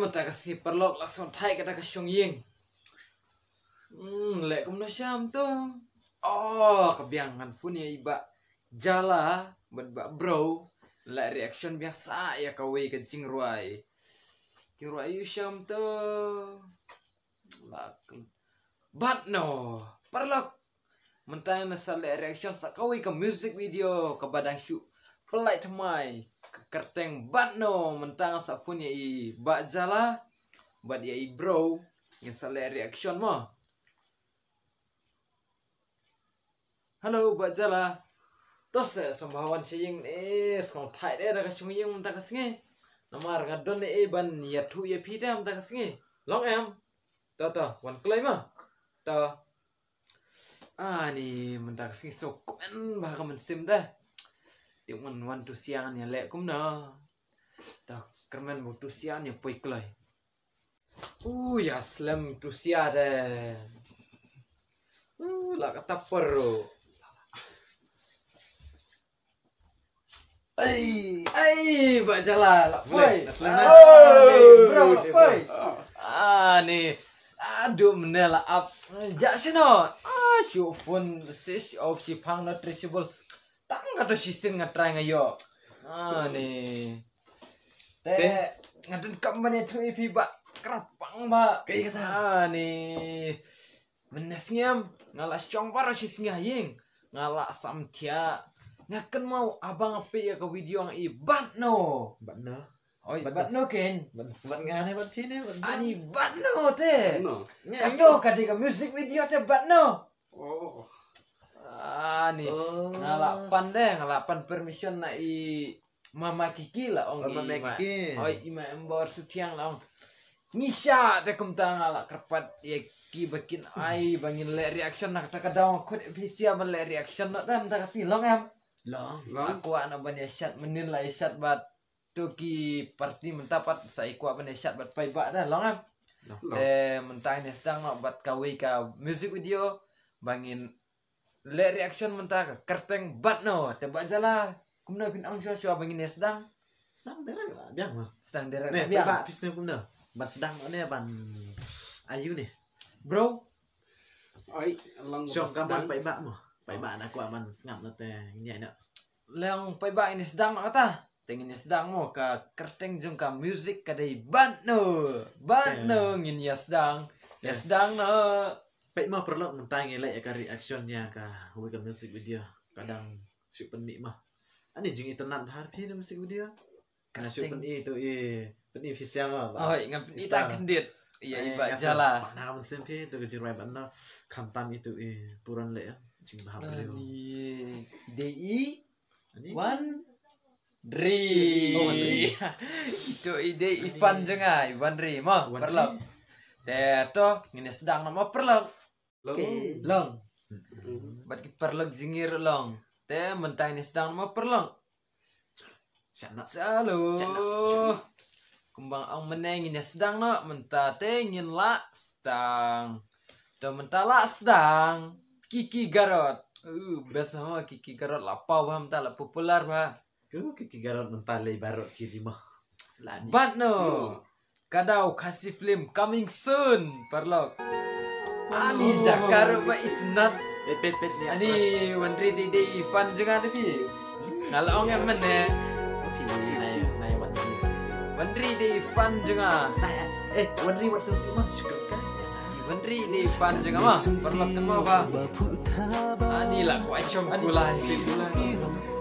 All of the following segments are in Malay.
mata kasi perlok langsung thai kata kasyong ying. Lek kum no syam tu. Oh, kebiangan fun ya iba. Jala ba bro. La reaction biasa ya kawai kencing ruai. Ruai yu syam tu. Lakon. But no, perlok. Mentang nasal reaction sakawai ke music video ke badang shoot. Pelai temai kerteng but no mentang sa phone ya i ba jala but ya i bro yang salah reaction mo. Halo ba jala tos sembawan siying skong thai de da kasung ying mentang kasnge namar ngadon ban ya thu ya phi da mentang kasnge long em to wan klai ma to ni mentang kasnge so komen ba ka men sim da Tiap wan tu siang ni lek kum na. Tak kermen mu tu siang ni poi klai. Ya slam tu siang de. La kata perro. Ai, bajala la poi. Bro, la poi. Ni. Aduh menela up. Jak sino. Show phone sis of si pang not reachable. Tak ngato sisin ngatrai ngayo. Nih. Ngadun kampanye tu ipi ba kerapang ba. Kayak kata. Nih. Menasnyam ngala syong paro sisnya ying. Ngala samtia. Ngaken mau abang api ya ke video ng ibat no. Batno. Oi, batno ken. Bat ngane bat pine bat. Ani batno te. Ngato kadika music video te batno. Oh. Nih ngalapan permission na i Mama Kiki lah ong Mama Kiki. Oi ima embor sutiang lah ong Nisha te kumta ngala kerpat ya ki bikin ai bangin le reaction nak ta kadang kod official ban le reaction nak dan ta kasi long em long aku ana ban shot menin la shot bat tu ki parti mentapat sai ku ban shot bat pai ba dan long em te mentai ne sedang nak bat kawi ka music video bangin le reaction mentah kerteng bat no tebak jala kumna pin ang syua bangin sedang derek lah biang mah. Sedang derek Nih, biang Pak pisnya kumna. Ban sedang ne ban ayu nih. bro Oi, long Syong kapan pai bak mah. Pai bak aku aman ngap na te nyai nak. leong pai ba ini sedang nak kata tengin sedang mo ka kerteng jong ka music kadai bat no ngin ya sedang no Pai mah perlu mentang elek ya ka reactionnya ka hui ka music video. Kadang si penik mah. Ani jing internet bahar pi music video. Karena si penik itu penik official mah. oh ngap ita kendit iya iba jala Nah, musim pi tu kejurai banna kampan itu puran le ya. Jing bahar beliau. Ani DI Ani One Dri. Itu ide Ivan jenga, Ivan Dri. Mo perlu. Teto ngini sedang nama perlu. Long. Bat ki perlu jingir long. Te mentah ini sedang nama perlu. Salo. Kumbang ang meneng ini sedang nak mentah te ngin la sedang. Te mentah la sedang. Kiki Garot. Biasa mah Kiki Garot la pau ham ta la popular ba. Kiki garot mentale barot kiri mah. Lani. But no. Kadau kasih film coming soon. Perlok. Ani jakar ba itnat. Pet ni. Ani Wandri Dede Ivan jangan pi. Ngalong yang mana? Nai Wandri Dede Ivan jangan. Wandri buat sesuatu mah syukur kan. Wandri Dede Ivan jangan mah. Perlok temu ba. Ani lah kuai syom kulai.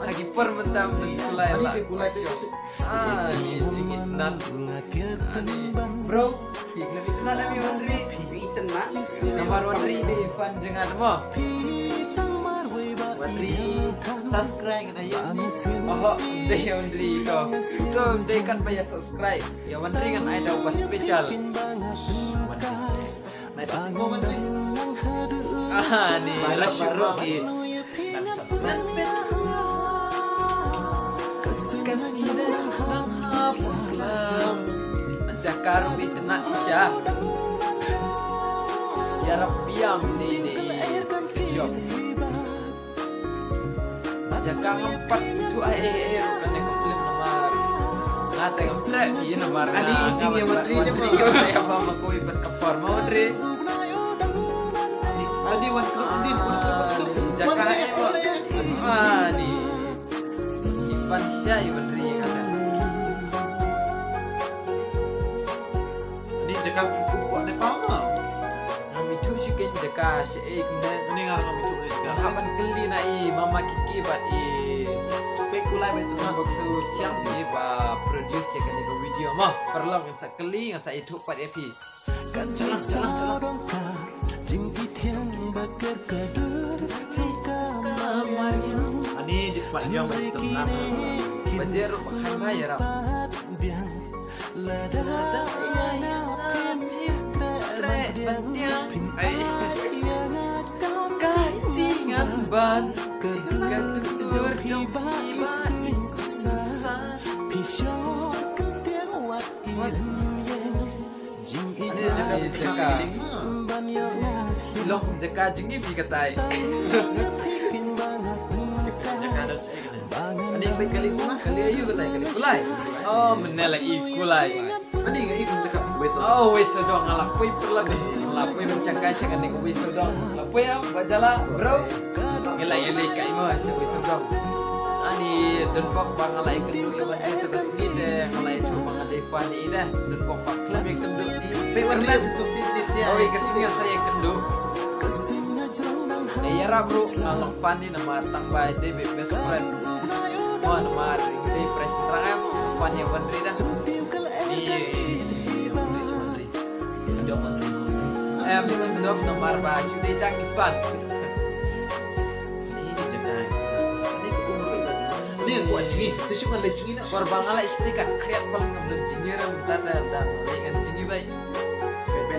Lagi permentam kulai lah. Ni jingit nan. Ani bro. Iklan itu nan ami Wandri. tenang. Nomor Wandri di Ivan jangan mo. Wandri subscribe kita ya. Oh, deh Wandri itu. Itu deh kan bayar subscribe. Ya Wandri kan ada apa spesial. Nai sasimo Wandri. Nih Baru di dan subscribe. Kasih dan hapuslah menjakar internet sisa. Ya Rabbiam ini kejam. Jaga empat itu air kena ke film nomor. Ate ngamplek iya namar. Adi inting ya masri ni mo. Saya mama ko ibat kapar mau dre. Adi wan keruk din, wan keruk. Jakai mo. Ani. Ipan siya iban ri kata. Ni jakap buat Nepal mo. Kami tu sikin jaka si kemudian Ni ngar kami tu ni jakap. hapan keli na mama kiki bat Pekulai betul. Untuk su ciang ni ba produce ya kan video mah perlu yang sekali yang saya itu 4 EP. Jalan. Ani jekpat dia macam tu lah. Bajer makan bayar. Katingan ban tinggal kejur jompi manis kusan. Ini jaka Long jaka jengi pi katai. Jaka ada saya kena. Ani baik kali kuna kali ayu katai kali kulai. Oh menela ikulai. Ani nggak ikut cakap besok. Oh wis dong ngalapui perlaga. Ngalapui mencakap sih kan nego wis dong. Ngalapui ya bajala bro. Ngelai kai mo sih wis dong. Ani dan pok bang ngalai kendu iwan itu kesini deh ngalai cuma ngalai fani deh dan pok pak klub yang kendu. Warna subsidis ya. Oh kesini saya kendu. Ya bro ngalok fani nama tambah deh best friend. Wah nama deh fresh terang fani Wandri dah. Dok nomor baju dia tak ifan. Ini aku ajengi, tu kan lejengi nak. Korban ala istiqat kreat paling ngambil jingiran bentar dan dengan jingi baik.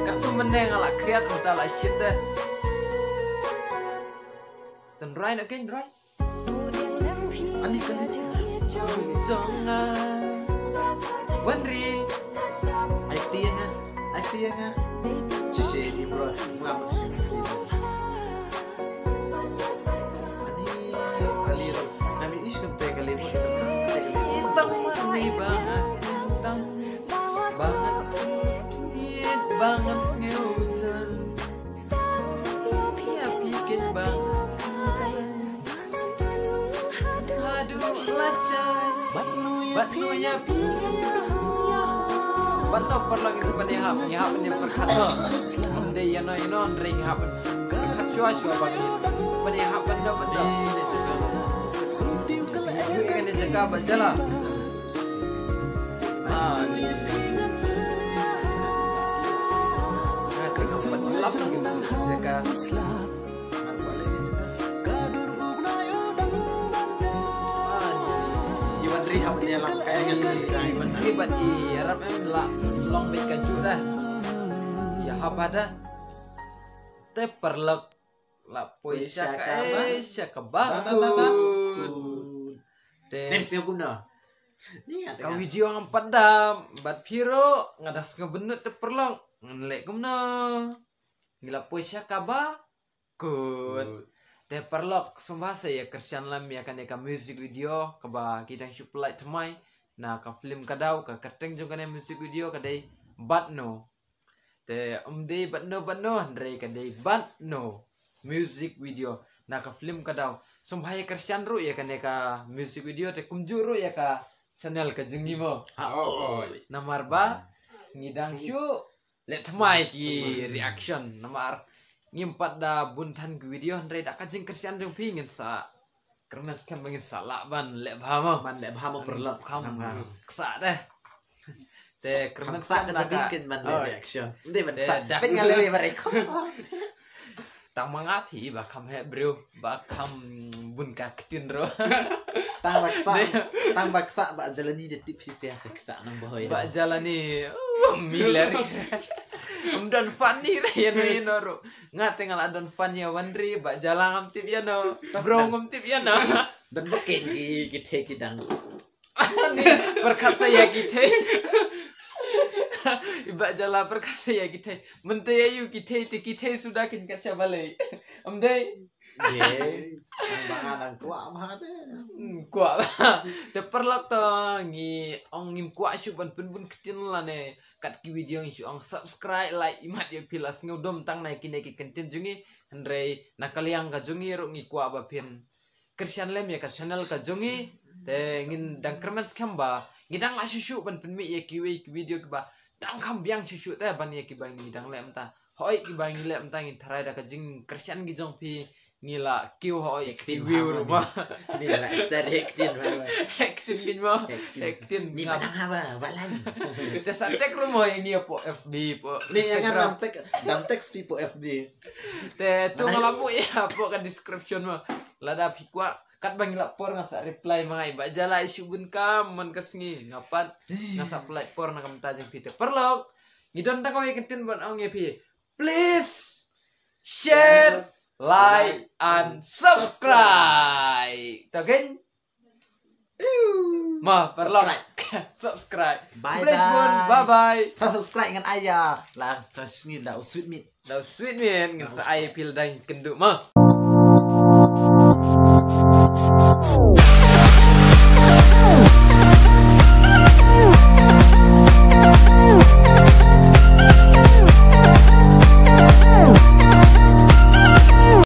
Kartu meneng ala kreat bentar ala shit dah. Dan Ryan again Ryan. Ani kan Jangan Wandri. Akti yang Cisi ni bro, mengambil sini. Ani kali kami isu kan kali Hitam warni banget. Hitam banget. Tiit banget ngeutan. Dia bikin banget. Aduh lasai. Batnu ya bikin. Batnu perlu itu penihap ini berkata. Dia yang non ring happen. Berkat syua bagi. Penihap benda. Itu yang dijaga berjalan. Ni. Nah, terus penilap lagi jaga. Iwan Rihab dia lah kayaknya Iwan Libat i Arab lah long bet kaju dah. Ya habada. Te perlek la poisya kabakun. Te Nemsi guna. Ni kau video ngampat dah. Bat piro ngadas ngebenut te perlek ngelek kumna. Gila poisya kabakun. Te perlok sumpah saya kersian lam ya kan ka music video kaba kita supply temai na ka film kadau ka kerteng jong kan music video kadai batno te umde batno andre kadai batno music video na ka film kadau sumpah ya kersian ru ya kan ka music video te kumjuru ya ka channel ka jengi mo namar ba ngidang hyu let temai ki reaction namar ngimpat da buntan ke video andre da kajing kersian jong pingin sa karena kan bangin salah ban lek bahama perlu kamu kesa deh te karena sa sa da bikin man reaction. Hindi man Te, sa. dak- Dapat ngalawi mereka. tang mangapi bakam he bro bakam bun ka ketin ro Tang baksa ba jalani de tip siya seksa nang bahoy. ba jalani miler dan funny re ya no ro ngate ngal adon funny Wandri ba jalang am tip ya no bro ngam tip ya no Dan bakin ki take dang. ni berkat saya kita Iba jala perkasa ya kita. Mentaya yu kita sudah kin kasih balik. Amdai. Ye. Ang bangan ang kuwa mahal Kuat. Te perlak to ngi ong ngim kuat syu ban pun ketin la ne. Kat ki video syu ong subscribe like imat ya pilas ngodom tang naik kini kentin jungi andre nakaliang ka jungi ro ngi kuat ba pin. Christian lem ya ka channel ka jungi te ngin dang kermans kamba ngidang la syu ban pun mi ya ki video ki ba dang kam biang syu te ban ya ki ba ngi dang lem ta. Hoi ki ba ngi lem ta ngi tharai da ka jing Christian gi jong pi ngila kiu hoi view rumah. Ni lah start hektin Hektin gin mo. Hektin Ni ngap. padang apa balan Kita santek rumah ini po FB po. Ni yang Instagram. dalam teks po FB Te tu ngalamu ya po ka description mo. Lada pikwa kat bang lapor ngasa reply mga iba jala isu bun kam man kasngi ngapan ngasa apply por na kam tajeng pite. Perlo ngidon ta ko hektin bon ong epi. Please share, like, and subscribe. Takin? Ma, perlo subscribe. Bye Please pun, bye bye. Sa subscribe dengan ayah lah sa sweet lah sweet meat Daw sweet man, ngasa ay pil dahil kendo ma.